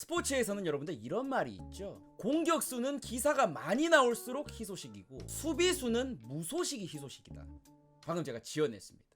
스포츠에서는 여러분들 이런 말이 있죠. 공격수는 기사가 많이 나올수록 희소식이고 수비수는 무소식이 희소식이다. 방금 제가 지어냈습니다.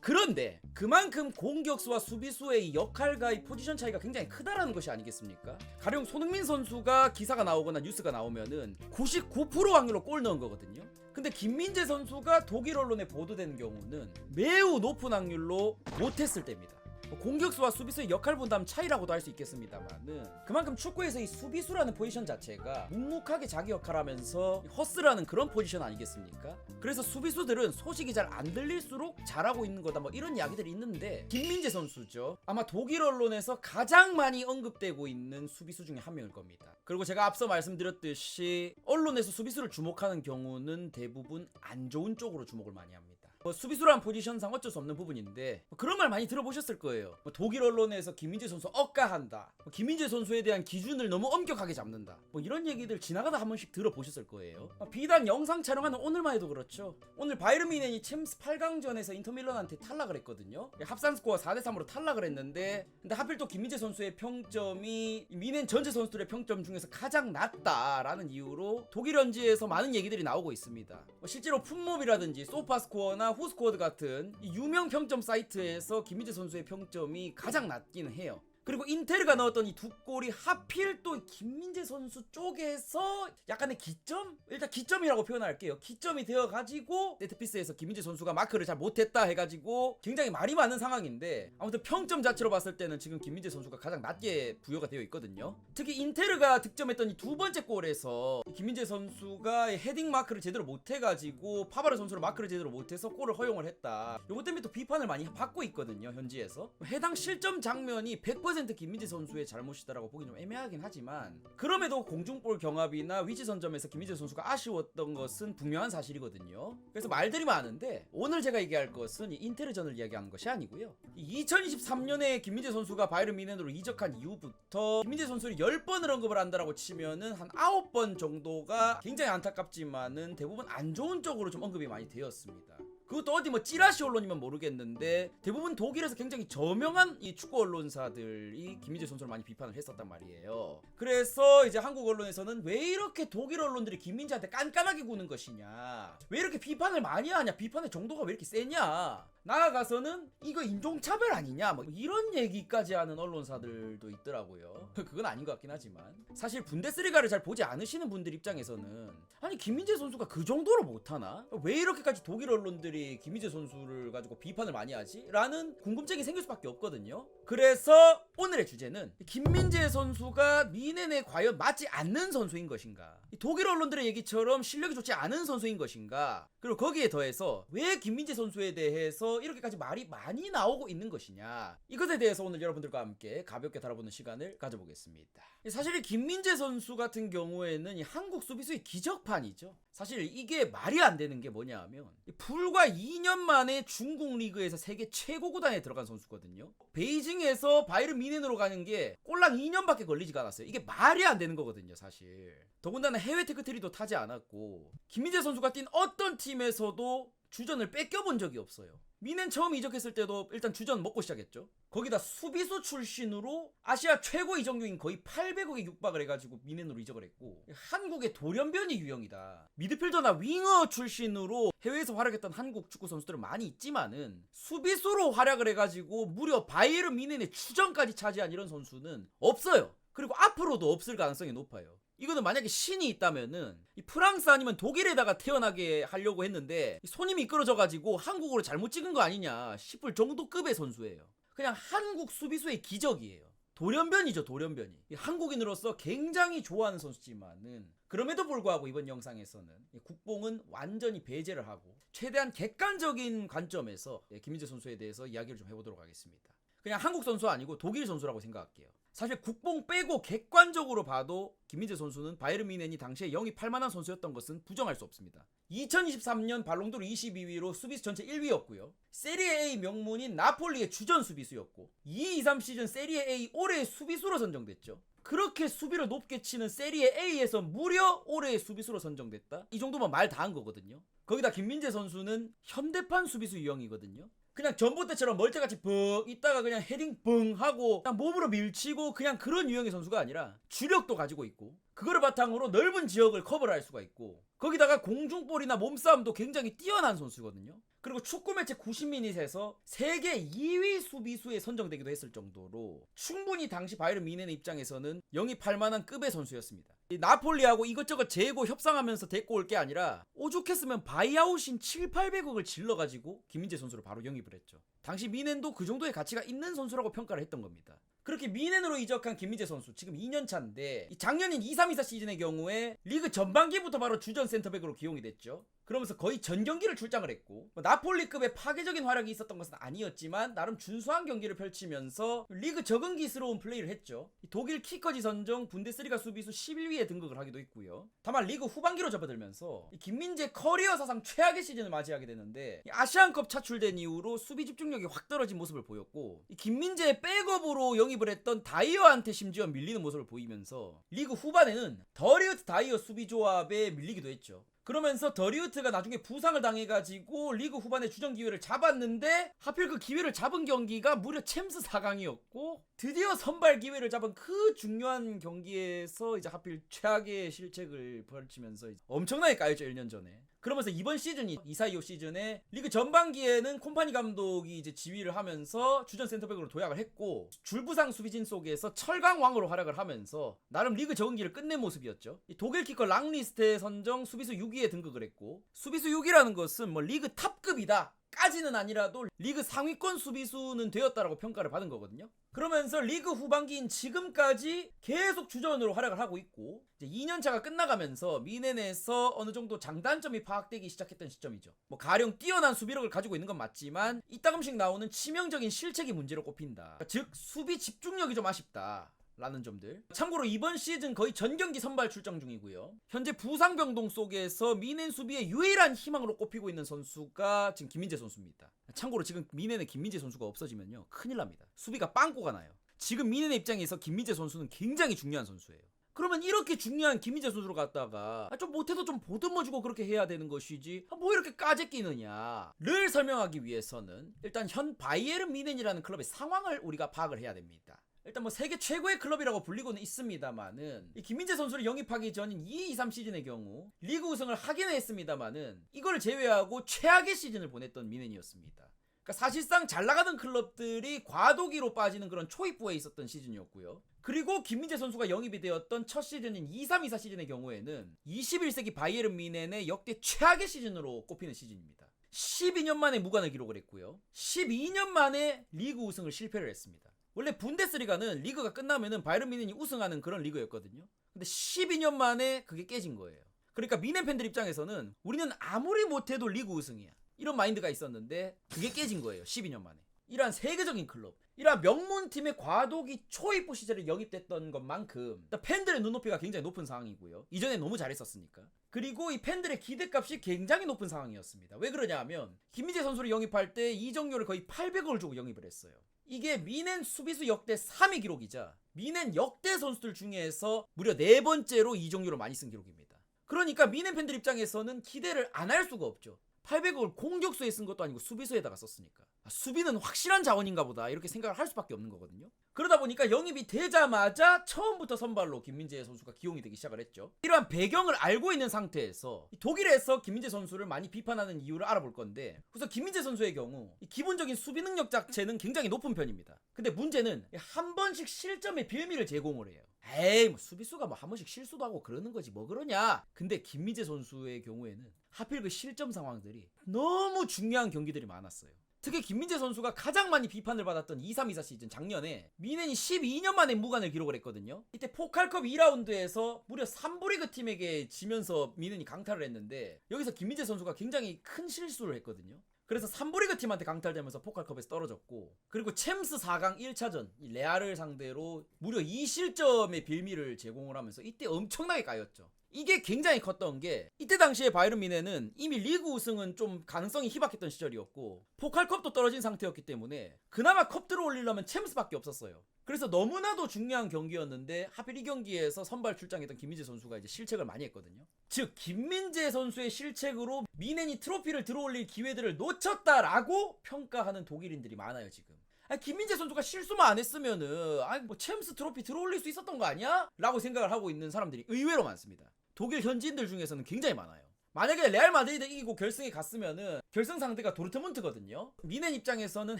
그런데 그만큼 공격수와 수비수의 역할과 포지션 차이가 굉장히 크다라는 것이 아니겠습니까? 가령 손흥민 선수가 기사가 나오거나 뉴스가 나오면은 99% 확률로 골 넣은 거거든요. 근데 김민재 선수가 독일 언론에 보도되는 경우는 매우 높은 확률로 못했을 때입니다. 공격수와 수비수의 역할 분담 차이라고도 할 수 있겠습니다만은 그만큼 축구에서 이 수비수라는 포지션 자체가 묵묵하게 자기 역할하면서 허스라는 그런 포지션 아니겠습니까? 그래서 수비수들은 소식이 잘 안 들릴수록 잘하고 있는 거다 뭐 이런 이야기들이 있는데 김민재 선수죠. 아마 독일 언론에서 가장 많이 언급되고 있는 수비수 중에 한 명일 겁니다. 그리고 제가 앞서 말씀드렸듯이 언론에서 수비수를 주목하는 경우는 대부분 안 좋은 쪽으로 주목을 많이 합니다. 수비수란 포지션상 어쩔 수 없는 부분인데 그런 말 많이 들어보셨을 거예요. 독일 언론에서 김민재 선수 억까한다, 김민재 선수에 대한 기준을 너무 엄격하게 잡는다, 이런 얘기들 지나가다 한 번씩 들어보셨을 거예요. 비단 영상 촬영하는 오늘만 해도 그렇죠. 오늘 바이에른 뮌헨이 챔스 8강전에서 인터밀란한테 탈락을 했거든요. 합산 스코어 4대3으로 탈락을 했는데 근데 하필 또 김민재 선수의 평점이 뮌헨 전체 선수들의 평점 중에서 가장 낮다라는 이유로 독일 현지에서 많은 얘기들이 나오고 있습니다. 실제로 풋몹이라든지 소파스코어나 후스코어드 같은 유명 평점 사이트에서 김민재 선수의 평점이 가장 낮긴 해요. 그리고 인테르가 넣었던 이 두 골이 하필 또 김민재 선수 쪽에서 약간의 기점? 일단 기점이라고 표현할게요. 기점이 되어가지고 네트피스에서 김민재 선수가 마크를 잘 못했다 해가지고 굉장히 말이 많은 상황인데 아무튼 평점 자체로 봤을 때는 지금 김민재 선수가 가장 낮게 부여가 되어 있거든요. 특히 인테르가 득점했던 이 두 번째 골에서 김민재 선수가 헤딩 마크를 제대로 못해가지고 파바르 선수를 마크를 제대로 못해서 골을 허용을 했다. 요것 때문에 또 비판을 많이 받고 있거든요. 현지에서. 해당 실점 장면이 100% 김민재 선수의 잘못이다라고 보기 좀 애매하긴 하지만 그럼에도 공중볼 경합이나 위치 선점에서 김민재 선수가 아쉬웠던 것은 분명한 사실이거든요. 그래서 말들이 많은데 오늘 제가 얘기할 것은 인테르전을 이야기하는 것이 아니고요. 2023년에 김민재 선수가 바이에른 뮌헨으로 이적한 이후부터 김민재 선수를 10번을 언급을 한다라고 치면은 한 9번 정도가 굉장히 안타깝지만은 대부분 안 좋은 쪽으로 좀 언급이 많이 되었습니다. 그것도 어디 찌라시 언론이면 모르겠는데 대부분 독일에서 굉장히 저명한 이 축구 언론사들이 김민재 선수를 많이 비판을 했었단 말이에요. 그래서 이제 한국 언론에서는 왜 이렇게 독일 언론들이 김민재한테 깐깐하게 구는 것이냐, 왜 이렇게 비판을 많이 하냐, 비판의 정도가 왜 이렇게 세냐, 나아가서는 이거 인종차별 아니냐 이런 얘기까지 하는 언론사들도 있더라고요. 그건 아닌 것 같긴 하지만 사실 분데스리가를 잘 보지 않으시는 분들 입장에서는 아니 김민재 선수가 그 정도로 못하나? 왜 이렇게까지 독일 언론들이 김민재 선수를 가지고 비판을 많이 하지? 라는 궁금증이 생길 수밖에 없거든요. 그래서 오늘의 주제는 김민재 선수가 뮌헨에 과연 맞지 않는 선수인 것인가, 독일 언론들의 얘기처럼 실력이 좋지 않은 선수인 것인가, 그리고 거기에 더해서 왜 김민재 선수에 대해서 이렇게까지 말이 많이 나오고 있는 것이냐, 이것에 대해서 오늘 여러분들과 함께 가볍게 다뤄보는 시간을 가져보겠습니다. 사실 김민재 선수 같은 경우에는 이 한국 수비수의 기적판이죠. 사실 이게 말이 안 되는 게 뭐냐 하면 불과 2년 만에 중국 리그에서 세계 최고 구단에 들어간 선수거든요. 베이징에서 바이에른 뮌헨으로 가는 게 꼴랑 2년밖에 걸리지가 않았어요. 이게 말이 안 되는 거거든요 사실. 더군다나 해외 테크트리도 타지 않았고 김민재 선수가 뛴 어떤 팀에서도 주전을 뺏겨본 적이 없어요. 뮌헨 처음 이적했을 때도 일단 주전 먹고 시작했죠. 거기다 수비수 출신으로 아시아 최고 이적료인 거의 800억에 육박을 해가지고 뮌헨으로 이적을 했고, 한국의 돌연변이 유형이다. 미드필더나 윙어 출신으로 해외에서 활약했던 한국 축구 선수들은 많이 있지만은 수비수로 활약을 해가지고 무려 바이에른 뮌헨의 주전까지 차지한 이런 선수는 없어요. 그리고 앞으로도 없을 가능성이 높아요. 이거는 만약에 신이 있다면은 이 프랑스 아니면 독일에다가 태어나게 하려고 했는데 손님이 이끌어져가지고 한국으로 잘못 찍은 거 아니냐 싶을 정도급의 선수예요. 그냥 한국 수비수의 기적이에요. 돌연변이죠, 돌연변이. 한국인으로서 굉장히 좋아하는 선수지만은 그럼에도 불구하고 이번 영상에서는 국뽕은 완전히 배제를 하고 최대한 객관적인 관점에서 김민재 선수에 대해서 이야기를 좀 해보도록 하겠습니다. 그냥 한국 선수 아니고 독일 선수라고 생각할게요. 사실 국뽕 빼고 객관적으로 봐도 김민재 선수는 바이에른 뮌헨이 당시에 영입할 만한 선수였던 것은 부정할 수 없습니다. 2023년 발롱도르 22위로 수비수 전체 1위였고요. 세리에 A 명문인 나폴리의 주전 수비수였고 22-23 시즌 세리에 A 올해의 수비수로 선정됐죠. 그렇게 수비를 높게 치는 세리에 A에서 무려 올해의 수비수로 선정됐다? 이 정도면 말 다 한 거거든요. 거기다 김민재 선수는 현대판 수비수 유형이거든요. 그냥 전부 때처럼 멀때같이 벙 있다가 그냥 헤딩 벙 하고 그냥 몸으로 밀치고 그냥 그런 유형의 선수가 아니라 주력도 가지고 있고 그거를 바탕으로 넓은 지역을 커버를 할 수가 있고 거기다가 공중볼이나 몸싸움도 굉장히 뛰어난 선수거든요. 그리고 축구 매체 90미닛에서 세계 2위 수비수에 선정되기도 했을 정도로 충분히 당시 바이에른 뮌헨의 입장에서는 영입할 만한 급의 선수였습니다. 나폴리하고 이것저것 재고 협상하면서 데리고 올 게 아니라 오죽했으면 바이아웃인 7, 800억을 질러가지고 김민재 선수를 바로 영입을 했죠. 당시 뮌헨도 그 정도의 가치가 있는 선수라고 평가를 했던 겁니다. 그렇게 뮌헨으로 이적한 김민재 선수 지금 2년차인데 작년인 23-24 시즌의 경우에 리그 전반기부터 바로 주전 센터백으로 기용이 됐죠. 그러면서 거의 전 경기를 출장을 했고 나폴리급의 파괴적인 활약이 있었던 것은 아니었지만 나름 준수한 경기를 펼치면서 리그 적응기스러운 플레이를 했죠. 독일 키커지 선정 분데스리가 수비수 11위에 등극을 하기도 했고요. 다만 리그 후반기로 접어들면서 김민재 커리어 사상 최악의 시즌을 맞이하게 되는데 아시안컵 차출된 이후로 수비 집중력이 확 떨어진 모습을 보였고 김민재의 백업으로 영입을 했던 다이어한테 심지어 밀리는 모습을 보이면서 리그 후반에는 더리우트 다이어 수비 조합에 밀리기도 했죠. 그러면서 더리우트가 나중에 부상을 당해가지고 리그 후반에 주전 기회를 잡았는데 하필 그 기회를 잡은 경기가 무려 챔스 4강이었고 드디어 선발 기회를 잡은 그 중요한 경기에서 이제 하필 최악의 실책을 벌치면서 엄청나게 까였죠 1년 전에. 그러면서 이번 시즌이 24-25 시즌에 리그 전반기에는 콤파니 감독이 이제 지휘를 하면서 주전 센터백으로 도약을 했고 줄부상 수비진 속에서 철강왕으로 활약을 하면서 나름 리그 적응기를 끝낸 모습이었죠. 독일 키커 랑리스트에 선정 수비수 6위에 등극을 했고 수비수 6위라는 것은 뭐 리그 탑급이다 까지는 아니라도 리그 상위권 수비수는 되었다라고 평가를 받은 거거든요. 그러면서 리그 후반기인 지금까지 계속 주전으로 활약을 하고 있고 이제 2년차가 끝나가면서 뮌헨에서 어느 정도 장단점이 파악되기 시작했던 시점이죠. 뭐 가령 뛰어난 수비력을 가지고 있는 건 맞지만 이따금씩 나오는 치명적인 실책이 문제로 꼽힌다. 즉 수비 집중력이 좀 아쉽다 라는 점들. 참고로 이번 시즌 거의 전 경기 선발 출장 중이고요. 현재 부상 병동 속에서 뮌헨 수비의 유일한 희망으로 꼽히고 있는 선수가 지금 김민재 선수입니다. 참고로 지금 뮌헨에 김민재 선수가 없어지면요 큰일 납니다. 수비가 빵꾸가 나요. 지금 뮌헨의 입장에서 김민재 선수는 굉장히 중요한 선수예요. 그러면 이렇게 중요한 김민재 선수를 갖다가 좀 못해도 좀 보듬어주고 그렇게 해야 되는 것이지 뭐 이렇게 까재끼느냐를 설명하기 위해서는 일단 현 바이에른 뮌헨이라는 클럽의 상황을 우리가 파악을 해야 됩니다. 일단 뭐 세계 최고의 클럽이라고 불리고는 있습니다만은 이 김민재 선수를 영입하기 전인 2-2-3 시즌의 경우 리그 우승을 하기는 했습니다만은 이걸 제외하고 최악의 시즌을 보냈던 뮌헨이었습니다. 그러니까 사실상 잘 나가던 클럽들이 과도기로 빠지는 그런 초입부에 있었던 시즌이었고요. 그리고 김민재 선수가 영입이 되었던 첫 시즌인 23-24 시즌의 경우에는 21세기 바이에른 뮌헨의 역대 최악의 시즌으로 꼽히는 시즌입니다. 12년 만에 무관을 기록을 했고요. 12년 만에 리그 우승을 실패를 했습니다. 원래 분데스리가는 리그가 끝나면은 바이에른 뮌헨이 우승하는 그런 리그였거든요. 근데 12년 만에 그게 깨진 거예요. 그러니까 뮌헨 팬들 입장에서는 우리는 아무리 못해도 리그 우승이야 이런 마인드가 있었는데 그게 깨진 거예요. 12년 만에. 이러한 세계적인 클럽, 이러한 명문팀의 과도기 초입부 시절에 영입됐던 것만큼 팬들의 눈높이가 굉장히 높은 상황이고요. 이전에 너무 잘했었으니까. 그리고 이 팬들의 기대값이 굉장히 높은 상황이었습니다. 왜 그러냐 하면 김민재 선수를 영입할 때 이적료를 거의 800억을 주고 영입을 했어요. 이게 뮌헨 수비수 역대 3위 기록이자 뮌헨 역대 선수들 중에서 무려 4번째로 이적료를 많이 쓴 기록입니다. 그러니까 뮌헨 팬들 입장에서는 기대를 안 할 수가 없죠. 800억을 공격수에 쓴 것도 아니고 수비수에다가 썼으니까 수비는 확실한 자원인가 보다 이렇게 생각을 할 수밖에 없는 거거든요. 그러다 보니까 영입이 되자마자 처음부터 선발로 김민재 선수가 기용이 되기 시작을 했죠. 이러한 배경을 알고 있는 상태에서 독일에서 김민재 선수를 많이 비판하는 이유를 알아볼 건데 우선 김민재 선수의 경우 기본적인 수비 능력 자체는 굉장히 높은 편입니다. 근데 문제는 한 번씩 실점의 빌미를 제공을 해요. 에이 뭐 수비수가 뭐 한 번씩 실수도 하고 그러는 거지 뭐 그러냐. 근데 김민재 선수의 경우에는 하필 그 실점 상황들이 너무 중요한 경기들이 많았어요. 특히 김민재 선수가 가장 많이 비판을 받았던 23-24 시즌 작년에 뮌헨이 12년 만에 무관을 기록을 했거든요. 이때 포칼컵 2라운드에서 무려 3부 리그 팀에게 지면서 뮌헨이 강탈을 했는데 여기서 김민재 선수가 굉장히 큰 실수를 했거든요. 그래서 3부 리그 팀한테 강탈되면서 포칼컵에서 떨어졌고 그리고 챔스 4강 1차전 레알을 상대로 무려 2실점의 빌미를 제공을 하면서 이때 엄청나게 까였죠. 이게 굉장히 컸던 게 이때 당시에 바이에른 뮌헨은 이미 리그 우승은 좀 가능성이 희박했던 시절이었고 포칼컵도 떨어진 상태였기 때문에 그나마 컵 들어올리려면 챔스밖에 없었어요. 그래서 너무나도 중요한 경기였는데 하필 이 경기에서 선발 출장했던 김민재 선수가 이제 실책을 많이 했거든요. 즉 김민재 선수의 실책으로 뮌헨이 트로피를 들어올릴 기회들을 놓쳤다라고 평가하는 독일인들이 많아요 지금. 김민재 선수가 실수만 안 했으면은 뭐 챔스 트로피 들어올릴 수 있었던 거 아니야? 라고 생각을 하고 있는 사람들이 의외로 많습니다. 독일 현지인들 중에서는 굉장히 많아요. 만약에 레알 마드리드 이기고 결승에 갔으면은 결승 상대가 도르트문트거든요. 뮌헨 입장에서는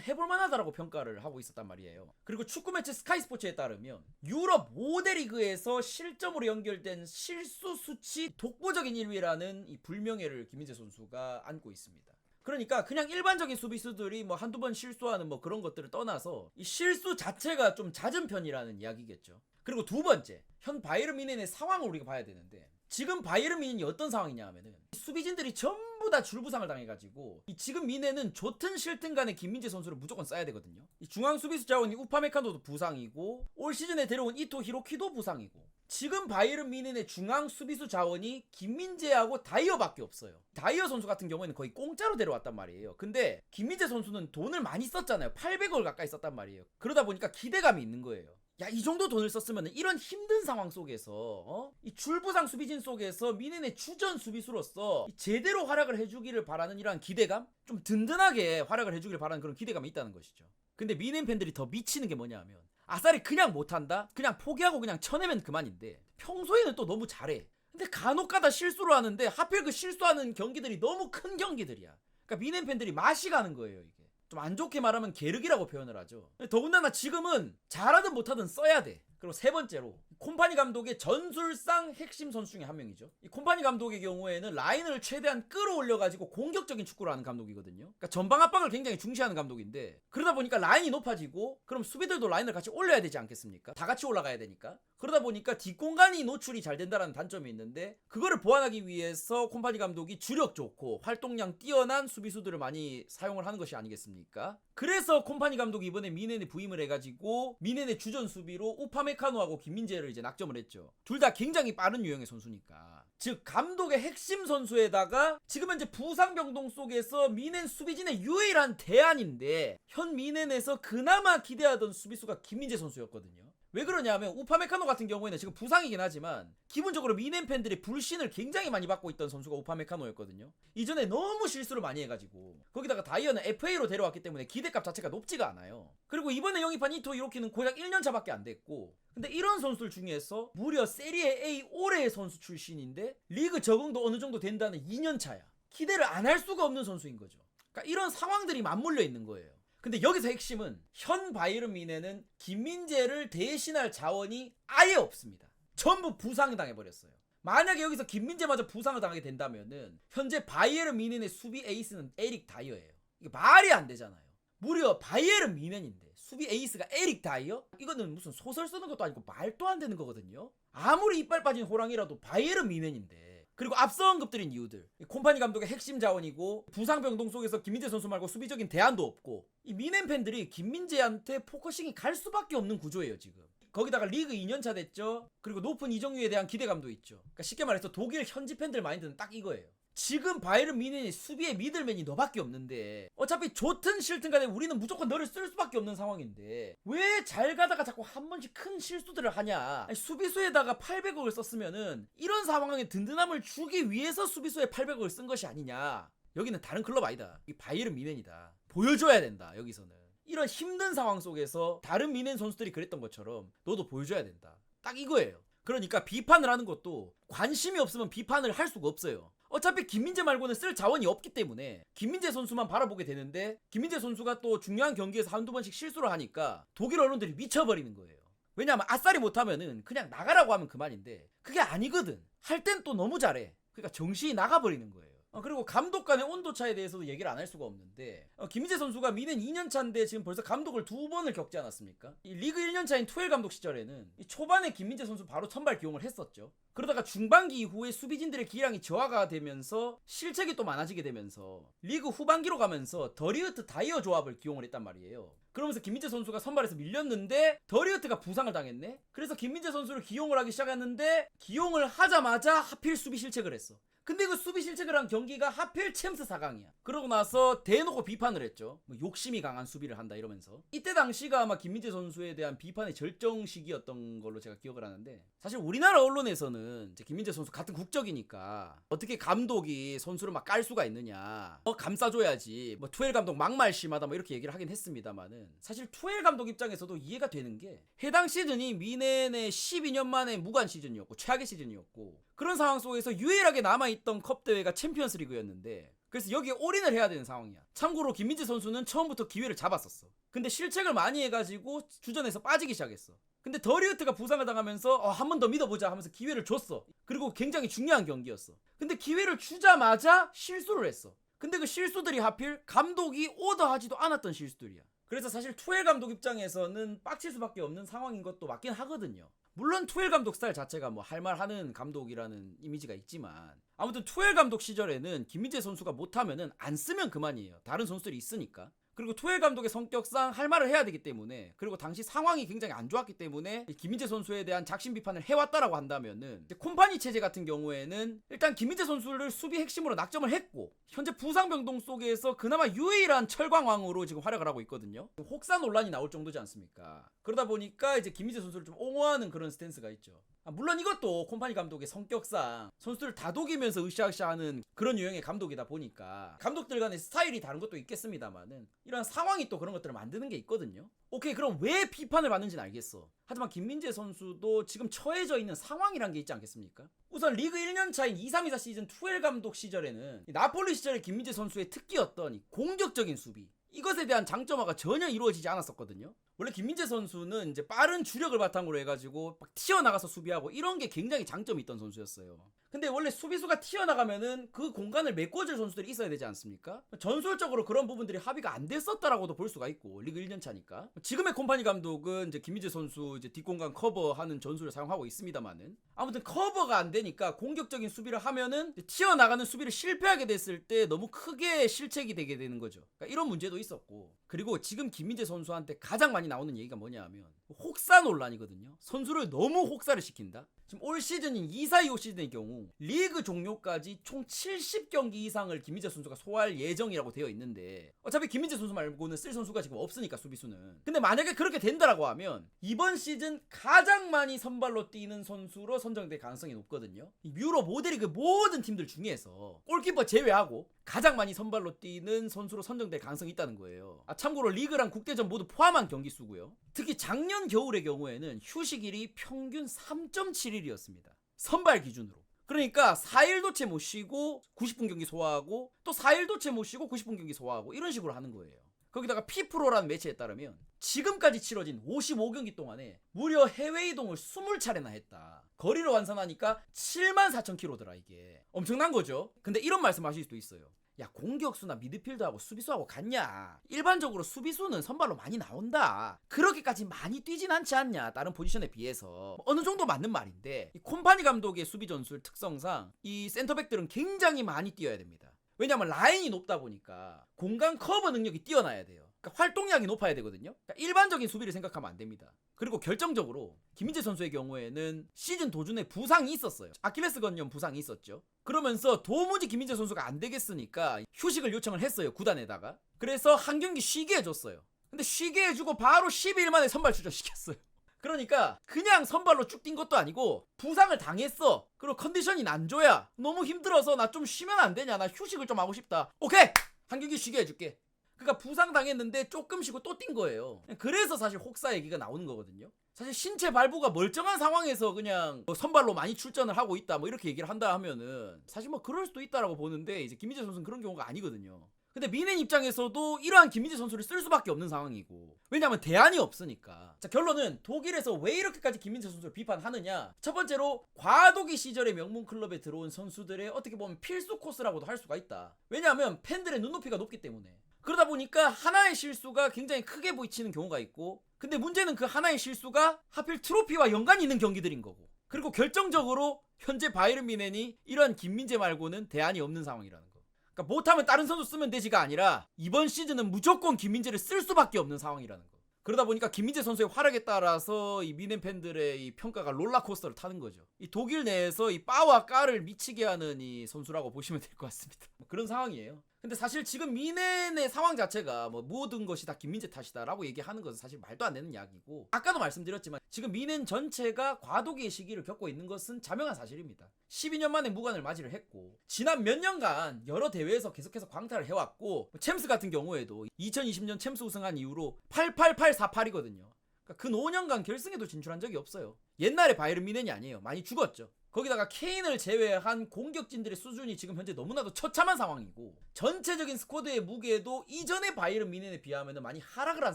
해볼만하다라고 평가를 하고 있었단 말이에요. 그리고 축구 매체 스카이 스포츠에 따르면 유럽 5대 리그에서 실점으로 연결된 실수 수치 독보적인 1위라는 이 불명예를 김민재 선수가 안고 있습니다. 그러니까 그냥 일반적인 수비수들이 뭐 한두 번 실수하는 뭐 그런 것들을 떠나서 이 실수 자체가 좀 잦은 편이라는 이야기겠죠. 그리고 두 번째, 현 바이에른 뮌헨의 상황을 우리가 봐야 되는데 지금 바이에른 뮌헨이 어떤 상황이냐 하면은 수비진들이 전부 다 줄부상을 당해가지고 지금 뮌헨은 좋든 싫든 간에 김민재 선수를 무조건 써야 되거든요. 이 중앙 수비수 자원이 우파메카노도 부상이고 올 시즌에 데려온 이토 히로키도 부상이고 지금 바이에른 뮌헨의 중앙 수비수 자원이 김민재하고 다이어밖에 없어요. 다이어 선수 같은 경우에는 거의 공짜로 데려왔단 말이에요. 근데 김민재 선수는 돈을 많이 썼잖아요. 800억 가까이 썼단 말이에요. 그러다 보니까 기대감이 있는 거예요. 야, 이 정도 돈을 썼으면 이런 힘든 상황 속에서 이 줄부상 수비진 속에서 뮌헨의 주전 수비수로서 제대로 활약을 해주기를 바라는 이러한 기대감? 좀 든든하게 활약을 해주기를 바라는 그런 기대감이 있다는 것이죠. 근데 뮌헨 팬들이 더 미치는 게 뭐냐 하면 아싸리 그냥 못한다? 그냥 포기하고 그냥 쳐내면 그만인데 평소에는 또 너무 잘해. 근데 간혹가다 실수를 하는데 하필 그 실수하는 경기들이 너무 큰 경기들이야. 그러니까 뮌헨 팬들이 맛이 가는 거예요 이게. 좀 안 좋게 말하면 게르기라고 표현을 하죠. 더군다나 지금은 잘하든 못하든 써야 돼. 그리고 세 번째로 콤파니 감독의 전술상 핵심 선수 중에 한 명이죠. 이 콤파니 감독의 경우에는 라인을 최대한 끌어올려가지고 공격적인 축구를 하는 감독이거든요. 그러니까 전방 압박을 굉장히 중시하는 감독인데 그러다 보니까 라인이 높아지고 그럼 수비들도 라인을 같이 올려야 되지 않겠습니까? 다 같이 올라가야 되니까. 그러다 보니까 뒷공간이 노출이 잘 된다는 단점이 있는데 그거를 보완하기 위해서 콤파니 감독이 주력 좋고 활동량 뛰어난 수비수들을 많이 사용을 하는 것이 아니겠습니까? 그래서 콤파니 감독이 이번에 뮌헨에 부임을 해가지고 뮌헨의 주전 수비로 우파메카노하고 김민재를 이제 낙점을 했죠. 둘 다 굉장히 빠른 유형의 선수니까. 즉 감독의 핵심 선수에다가 지금 현재 부상 병동 속에서 뮌헨 수비진의 유일한 대안인데 현 뮌헨에서 그나마 기대하던 수비수가 김민재 선수였거든요. 왜 그러냐면 우파메카노 같은 경우에는 지금 부상이긴 하지만 기본적으로 뮌헨 팬들이 불신을 굉장히 많이 받고 있던 선수가 우파메카노였거든요. 이전에 너무 실수를 많이 해가지고 거기다가 다이어는 FA로 데려왔기 때문에 기대값 자체가 높지가 않아요. 그리고 이번에 영입한 이토 히로키는 고작 1년차밖에 안 됐고 근데 이런 선수들 중에서 무려 세리에 A 올해의 선수 출신인데 리그 적응도 어느 정도 된다는 2년차야. 기대를 안 할 수가 없는 선수인 거죠. 그러니까 이런 상황들이 맞물려 있는 거예요. 근데 여기서 핵심은 현 바이에른 뮌헨은 김민재를 대신할 자원이 아예 없습니다. 전부 부상당해버렸어요. 만약에 여기서 김민재마저 부상을 당하게 된다면은 현재 바이에른 뮌헨의 수비 에이스는 에릭 다이어예요. 이게 말이 안 되잖아요. 무려 바이에른 뮌헨인데 수비 에이스가 에릭 다이어? 이거는 무슨 소설 쓰는 것도 아니고 말도 안 되는 거거든요. 아무리 이빨 빠진 호랑이라도 바이에른 뮌헨인데. 그리고 앞서 언급드린 이유들 콤파니 감독의 핵심 자원이고 부상병동 속에서 김민재 선수 말고 수비적인 대안도 없고 이 뮌헨 팬들이 김민재한테 포커싱이 갈 수밖에 없는 구조예요 지금. 거기다가 리그 2년차 됐죠. 그리고 높은 이적료에 대한 기대감도 있죠. 그러니까 쉽게 말해서 독일 현지 팬들 마인드는 딱 이거예요. 지금 바이에른 뮌헨이 수비의 미들맨이 너밖에 없는데 어차피 좋든 싫든 간에 우리는 무조건 너를 쓸 수밖에 없는 상황인데 왜 잘 가다가 자꾸 한 번씩 큰 실수들을 하냐. 아니, 수비수에다가 800억을 썼으면은 이런 상황에 든든함을 주기 위해서 수비수에 800억을 쓴 것이 아니냐. 여기는 다른 클럽 아니다. 이 바이에른 뮌헨이다. 보여줘야 된다. 여기서는 이런 힘든 상황 속에서 다른 뮌헨 선수들이 그랬던 것처럼 너도 보여줘야 된다. 딱 이거예요. 그러니까 비판을 하는 것도 관심이 없으면 비판을 할 수가 없어요. 어차피 김민재 말고는 쓸 자원이 없기 때문에 김민재 선수만 바라보게 되는데 김민재 선수가 또 중요한 경기에서 한두 번씩 실수를 하니까 독일 언론들이 미쳐버리는 거예요. 왜냐하면 아싸리 못하면은 그냥 나가라고 하면 그만인데 그게 아니거든. 할 땐 또 너무 잘해. 그러니까 정신이 나가버리는 거예요. 그리고 감독 간의 온도차에 대해서도 얘기를 안 할 수가 없는데 김민재 선수가 뮌헨 2년차인데 지금 벌써 감독을 2번을 겪지 않았습니까? 이 리그 1년차인 투엘 감독 시절에는 이 초반에 김민재 선수 바로 선발 기용을 했었죠. 그러다가 중반기 이후에 수비진들의 기량이 저하가 되면서 실책이 또 많아지게 되면서 리그 후반기로 가면서 더리우트 다이어 조합을 기용을 했단 말이에요. 그러면서 김민재 선수가 선발에서 밀렸는데 더리우트가 부상을 당했네. 그래서 김민재 선수를 기용을 하기 시작했는데 기용을 하자마자 하필 수비 실책을 했어. 근데 그 수비 실책을 한 경기가 하필 챔스 4강이야. 그러고 나서 대놓고 비판을 했죠. 뭐 욕심이 강한 수비를 한다 이러면서. 이때 당시가 아마 김민재 선수에 대한 비판의 절정 시기였던 걸로 제가 기억을 하는데, 사실 우리나라 언론에서는 이제 김민재 선수 같은 국적이니까 어떻게 감독이 선수를 막 깔 수가 있느냐, 감싸줘야지, 뭐 투엘 감독 막말 심하다 뭐 이렇게 얘기를 하긴 했습니다만은, 사실 투엘 감독 입장에서도 이해가 되는 게 해당 시즌이 미넨의 12년 만에 무관 시즌이었고 최악의 시즌이었고, 그런 상황 속에서 유일하게 남아있던 컵 대회가 챔피언스 리그였는데, 그래서 여기에 올인을 해야 되는 상황이야. 참고로 김민재 선수는 처음부터 기회를 잡았었어. 근데 실책을 많이 해가지고 주전에서 빠지기 시작했어. 근데 더리우트가 부상을 당하면서 한 번 더 믿어보자 하면서 기회를 줬어. 그리고 굉장히 중요한 경기였어. 근데 기회를 주자마자 실수를 했어. 근데 그 실수들이 하필 감독이 오더하지도 않았던 실수들이야. 그래서 사실 투엘 감독 입장에서는 빡칠 수밖에 없는 상황인 것도 맞긴 하거든요. 물론 투엘 감독 스타일 자체가 뭐 할 말 하는 감독이라는 이미지가 있지만, 아무튼 투엘 감독 시절에는 김민재 선수가 못하면은 안 쓰면 그만이에요. 다른 선수들이 있으니까. 그리고 투엘 감독의 성격상 할 말을 해야 되기 때문에, 그리고 당시 상황이 굉장히 안 좋았기 때문에 김민재 선수에 대한 작심 비판을 해왔다라고 한다면은, 콤파니 체제 같은 경우에는 일단 김민재 선수를 수비 핵심으로 낙점을 했고, 현재 부상 병동 속에서 그나마 유일한 철광왕으로 지금 활약을 하고 있거든요. 혹사 논란이 나올 정도지 않습니까? 그러다 보니까 이제 김민재 선수를 좀 옹호하는 그런 스탠스가 있죠. 물론 이것도 콤파니 감독의 성격상 선수들을 다독이면서 으쌰으쌰하는 그런 유형의 감독이다 보니까 감독들 간의 스타일이 다른 것도 있겠습니다만은, 이런 상황이 또 그런 것들을 만드는 게 있거든요. 오케이, 그럼 왜 비판을 받는지는 알겠어. 하지만 김민재 선수도 지금 처해져 있는 상황이란 게 있지 않겠습니까? 우선 리그 1년 차인 23-24 시즌 투엘 감독 시절에는 나폴리 시절의 김민재 선수의 특기였던 이 공격적인 수비, 이것에 대한 장점화가 전혀 이루어지지 않았었거든요. 원래 김민재 선수는 이제 빠른 주력을 바탕으로 해가지고 막 튀어나가서 수비하고 이런 게 굉장히 장점이 있던 선수였어요. 근데 원래 수비수가 튀어나가면은 그 공간을 메꿔줄 선수들이 있어야 되지 않습니까? 전술적으로 그런 부분들이 합의가 안 됐었다라고도 볼 수가 있고, 리그 1년 차니까. 지금의 콤파니 감독은 이제 김민재 선수 이제 뒷공간 커버하는 전술을 사용하고 있습니다만은, 아무튼 커버가 안 되니까 공격적인 수비를 하면은 튀어나가는 수비를 실패하게 됐을 때 너무 크게 실책이 되게 되는 거죠. 그러니까 이런 문제도 있었고, 그리고 지금 김민재 선수한테 가장 많이 나오는 얘기가 뭐냐면 혹사 논란이거든요. 선수를 너무 혹사를 시킨다. 지금 올 시즌인 24-25 시즌의 경우 리그 종료까지 총 70경기 이상을 김민재 선수가 소화할 예정이라고 되어 있는데, 어차피 김민재 선수 말고는 쓸 선수가 지금 없으니까, 수비수는. 근데 만약에 그렇게 된다라고 하면 이번 시즌 가장 많이 선발로 뛰는 선수로 선정될 가능성이 높거든요. 유로 모델리그 모든 팀들 중에서 골키퍼 제외하고 가장 많이 선발로 뛰는 선수로 선정될 가능성이 있다는 거예요. 참고로 리그랑 국대전 모두 포함한 경기 수고요. 특히 작년 겨울의 경우에는 휴식일이 평균 3.7일이었습니다. 선발 기준으로. 그러니까 4일도 채 못 쉬고 90분 경기 소화하고, 또 4일도 채 못 쉬고 90분 경기 소화하고, 이런 식으로 하는 거예요. 거기다가 피프로라는 매체에 따르면 지금까지 치러진 55경기 동안에 무려 해외 이동을 20차례나 했다. 거리를 환산하니까 74,000km더라. 이게 엄청난 거죠. 근데 이런 말씀 하실 수도 있어요. 야, 공격수나 미드필더하고 수비수하고 같냐? 일반적으로 수비수는 선발로 많이 나온다. 그렇게까지 많이 뛰진 않지 않냐? 다른 포지션에 비해서. 어느 정도 맞는 말인데, 이 콤파니 감독의 수비 전술 특성상 이 센터백들은 굉장히 많이 뛰어야 됩니다. 왜냐하면 라인이 높다 보니까 공간 커버 능력이 뛰어나야 돼요. 그러니까 활동량이 높아야 되거든요. 그러니까 일반적인 수비를 생각하면 안 됩니다. 그리고 결정적으로 김민재 선수의 경우에는 시즌 도중에 부상이 있었어요. 아킬레스 건염 부상이 있었죠. 그러면서 도무지 김민재 선수가 안 되겠으니까 휴식을 요청을 했어요, 구단에다가. 그래서 한 경기 쉬게 해줬어요. 근데 쉬게 해주고 바로 12일 만에 선발 출전시켰어요. 그러니까 그냥 선발로 쭉 뛴 것도 아니고 부상을 당했어. 그리고 컨디션이 안 좋아. 너무 힘들어서 나 좀 쉬면 안 되냐, 나 휴식을 좀 하고 싶다. 오케이, 한 경기 쉬게 해줄게. 그러니까 부상 당했는데 조금 쉬고 또 뛴 거예요. 그래서 사실 혹사 얘기가 나오는 거거든요. 사실 신체 발부가 멀쩡한 상황에서 그냥 뭐 선발로 많이 출전을 하고 있다 뭐 이렇게 얘기를 한다 하면은 사실 뭐 그럴 수도 있다라고 보는데, 이제 김민재 선수는 그런 경우가 아니거든요. 근데 미넨 입장에서도 이러한 김민재 선수를 쓸 수밖에 없는 상황이고, 왜냐하면 대안이 없으니까. 자, 결론은 독일에서 왜 이렇게까지 김민재 선수를 비판하느냐. 첫 번째로 과도기 시절의 명문 클럽에 들어온 선수들의 어떻게 보면 필수 코스라고도 할 수가 있다. 왜냐하면 팬들의 눈높이가 높기 때문에. 그러다 보니까 하나의 실수가 굉장히 크게 보이치는 경우가 있고, 근데 문제는 그 하나의 실수가 하필 트로피와 연관이 있는 경기들인 거고, 그리고 결정적으로 현재 바이에른 뮌헨이 이런 김민재 말고는 대안이 없는 상황이라는 거. 그러니까 못하면 다른 선수 쓰면 되지가 아니라 이번 시즌은 무조건 김민재를 쓸 수밖에 없는 상황이라는 거. 그러다 보니까 김민재 선수의 활약에 따라서 이 미넨 팬들의 이 평가가 롤러코스터를 타는 거죠. 이 독일 내에서 이 빠와 까를 미치게 하는 이 선수라고 보시면 될 것 같습니다. 그런 상황이에요. 근데 사실 지금 미넨의 상황 자체가 뭐 모든 것이 다 김민재 탓이다라고 얘기하는 것은 사실 말도 안 되는 이야기고, 아까도 말씀드렸지만 지금 미넨 전체가 과도기의 시기를 겪고 있는 것은 자명한 사실입니다. 12년 만에 무관을 맞이를 했고 지난 몇 년간 여러 대회에서 계속해서 광탈을 해왔고, 챔스 같은 경우에도 2020년 챔스 우승한 이후로 88848이거든요. 그러니까 근 5년간 결승에도 진출한 적이 없어요. 옛날에 바이에른 미넨이 아니에요. 많이 죽었죠. 거기다가 케인을 제외한 공격진들의 수준이 지금 현재 너무나도 처참한 상황이고, 전체적인 스쿼드의 무게도 이전의 바이에른 미넨에 비하면 많이 하락을 한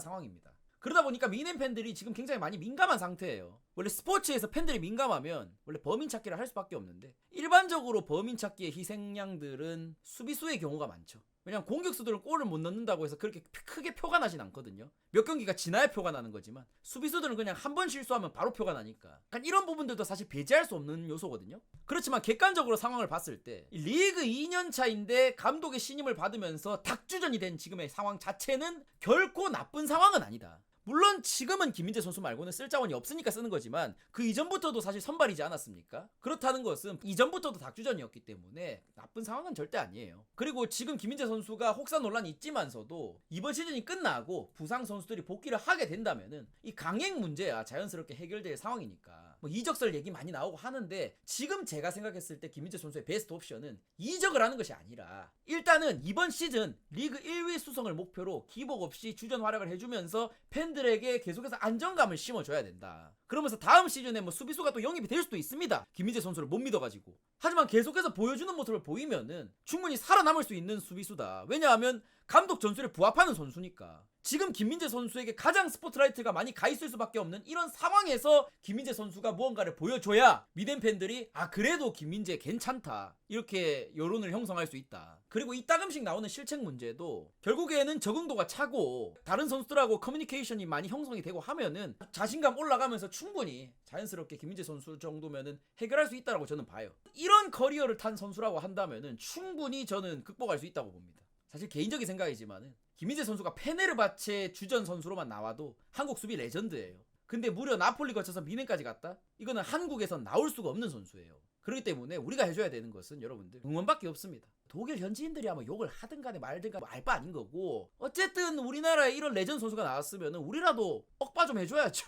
상황입니다. 그러다 보니까 미넨 팬들이 지금 굉장히 많이 민감한 상태예요. 원래 스포츠에서 팬들이 민감하면 원래 범인 찾기를 할 수밖에 없는데, 일반적으로 범인 찾기의 희생양들은 수비수의 경우가 많죠. 왜냐면 공격수들은 골을 못 넣는다고 해서 그렇게 크게 표가 나진 않거든요. 몇 경기가 지나야 표가 나는 거지만 수비수들은 그냥 한 번 실수하면 바로 표가 나니까 약간 이런 부분들도 사실 배제할 수 없는 요소거든요. 그렇지만 객관적으로 상황을 봤을 때 리그 2년 차인데 감독의 신임을 받으면서 닭주전이 된 지금의 상황 자체는 결코 나쁜 상황은 아니다. 물론 지금은 김민재 선수 말고는 쓸 자원이 없으니까 쓰는 거지만 그 이전부터도 사실 선발이지 않았습니까? 그렇다는 것은 이전부터도 닭주전이었기 때문에 나쁜 상황은 절대 아니에요. 그리고 지금 김민재 선수가 혹사 논란이 있지만서도 이번 시즌이 끝나고 부상 선수들이 복귀를 하게 된다면은 이 강행 문제야 자연스럽게 해결될 상황이니까 뭐 이적설 얘기 많이 나오고 하는데, 지금 제가 생각했을 때 김민재 선수의 베스트 옵션은 이적을 하는 것이 아니라 일단은 이번 시즌 리그 1위 수성을 목표로 기복 없이 주전 활약을 해주면서 팬들에게 계속해서 안정감을 심어줘야 된다. 그러면서 다음 시즌에 뭐 수비수가 또 영입이 될 수도 있습니다. 김민재 선수를 못 믿어가지고. 하지만 계속해서 보여주는 모습을 보이면은 충분히 살아남을 수 있는 수비수다. 왜냐하면 감독 전술에 부합하는 선수니까. 지금 김민재 선수에게 가장 스포트라이트가 많이 가 있을 수밖에 없는 이런 상황에서 김민재 선수가 무언가를 보여줘야 미넨 팬들이 아 그래도 김민재 괜찮다 이렇게 여론을 형성할 수 있다. 그리고 이따금씩 나오는 실책 문제도 결국에는 적응도가 차고 다른 선수들하고 커뮤니케이션이 많이 형성이 되고 하면은 자신감 올라가면서 충분히 자연스럽게 김민재 선수 정도면은 해결할 수 있다고 저는 봐요. 이런 커리어를 탄 선수라고 한다면은 충분히 저는 극복할 수 있다고 봅니다. 사실 개인적인 생각이지만은 김민재 선수가 페네르바체 주전 선수로만 나와도 한국 수비 레전드예요. 근데 무려 나폴리 거쳐서 미넨까지 갔다? 이거는 한국에선 나올 수가 없는 선수예요. 그렇기 때문에 우리가 해줘야 되는 것은 여러분들 응원밖에 없습니다. 독일 현지인들이 아마 욕을 하든 간에 말든 알 바 아닌 거고, 어쨌든 우리나라에 이런 레전드 선수가 나왔으면 우리라도 억바 좀 해줘야죠.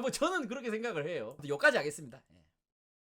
뭐 저는 그렇게 생각을 해요. 여기까지 하겠습니다.